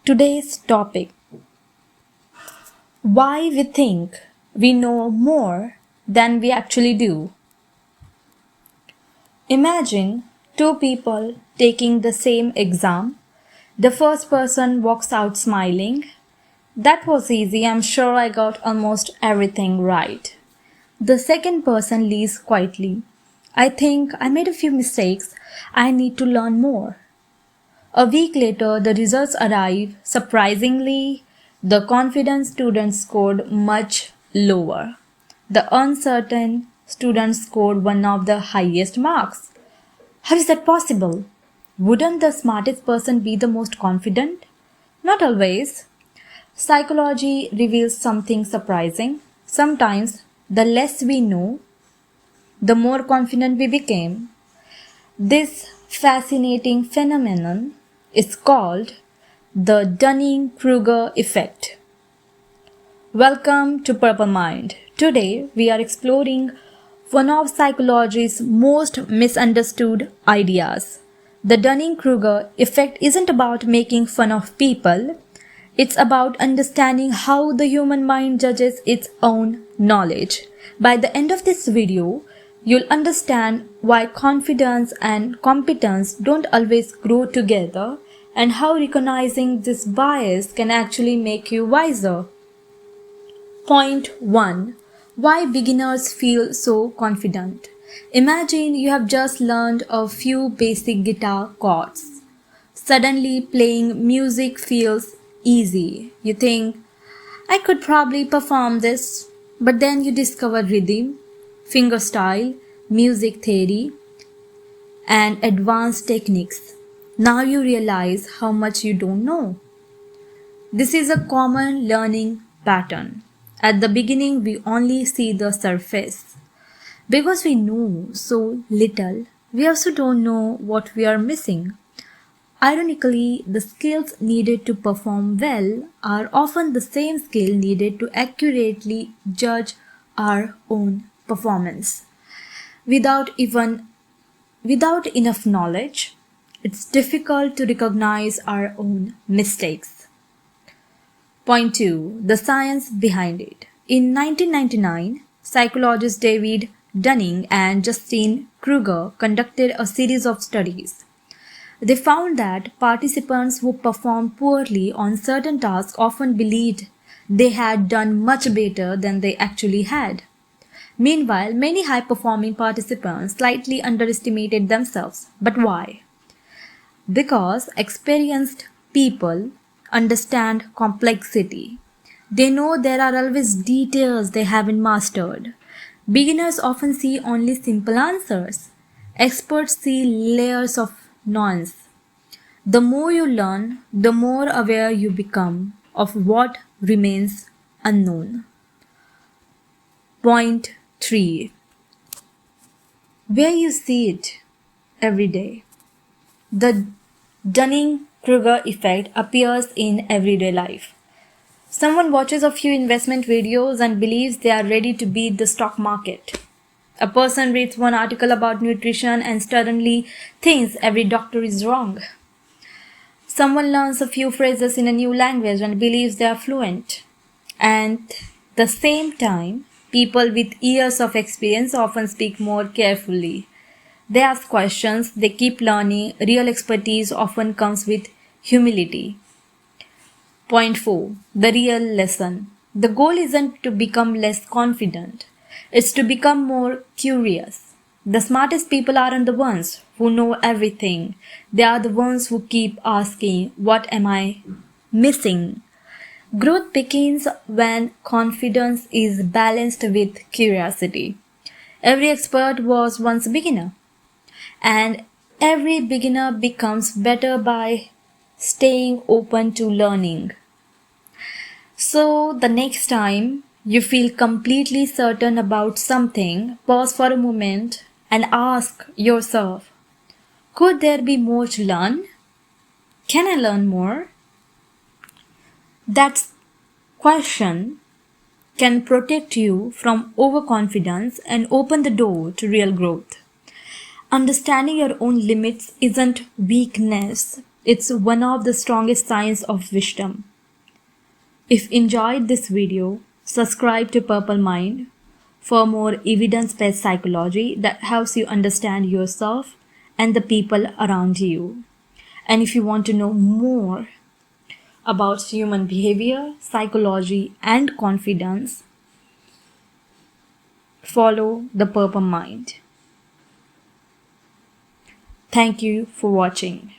Today's topic: why we think we know more than we actually do. Imagine two people taking the same exam. The first person walks out smiling. That was easy, I'm sure I got almost everything right. The second person leaves quietly. I think I made a few mistakes. I need to learn more. A week later, the results arrive. Surprisingly, the confident student scored much lower. The uncertain student scored one of the highest marks. How is that possible? Wouldn't the smartest person be the most confident? Not always. Psychology reveals something surprising. Sometimes, the less we know, the more confident we became. This fascinating phenomenon is called the Dunning-Kruger Effect. Welcome to Purple Mind. Today we are exploring one of psychology's most misunderstood ideas. The Dunning-Kruger Effect isn't about making fun of people. It's about understanding how the human mind judges its own knowledge. By the end of this video, you'll understand why confidence and competence don't always grow together and how recognizing this bias can actually make you wiser. Point 1. Why beginners feel so confident. Imagine you have just learned a few basic guitar chords. Suddenly playing music feels easy. You think, I could probably perform this, but then you discover rhythm, fingerstyle, music theory, and advanced techniques. Now you realize how much you don't know. This is a common learning pattern. At the beginning, we only see the surface. Because we know so little, we also don't know what we are missing. Ironically, the skills needed to perform well are often the same skill needed to accurately judge our own performance. Without enough knowledge, it's difficult to recognize our own mistakes. Point 2. The science behind it. In 1999, psychologists David Dunning and Justine Kruger conducted a series of studies. They found that participants who performed poorly on certain tasks often believed they had done much better than they actually had. Meanwhile, many high-performing participants slightly underestimated themselves. But why? Because experienced people understand complexity. They know there are always details they haven't mastered. Beginners often see only simple answers. Experts see layers of nuance. The more you learn, the more aware you become of what remains unknown. Point 3. Where you see it every day. The Dunning-Kruger effect appears in everyday life. Someone watches a few investment videos and believes they are ready to beat the stock market. A person reads one article about nutrition and suddenly thinks every doctor is wrong. Someone learns a few phrases in a new language and believes they are fluent. And at the same time, people with years of experience often speak more carefully. They ask questions, they keep learning. Real expertise often comes with humility. Point 4. The real lesson. The goal isn't to become less confident. It's to become more curious. The smartest people aren't the ones who know everything. They are the ones who keep asking, what am I missing? Growth begins when confidence is balanced with curiosity. Every expert was once a beginner. And every beginner becomes better by staying open to learning. So the next time you feel completely certain about something, pause for a moment and ask yourself, could there be more to learn? Can I learn more? That question can protect you from overconfidence and open the door to real growth. Understanding your own limits isn't weakness, It's one of the strongest signs of wisdom. If enjoyed this video, subscribe to Purple Mind for more evidence-based psychology that helps you understand yourself and the people around you. And if you want to know more about human behavior, psychology, and confidence, follow the Purple Mind. Thank you for watching.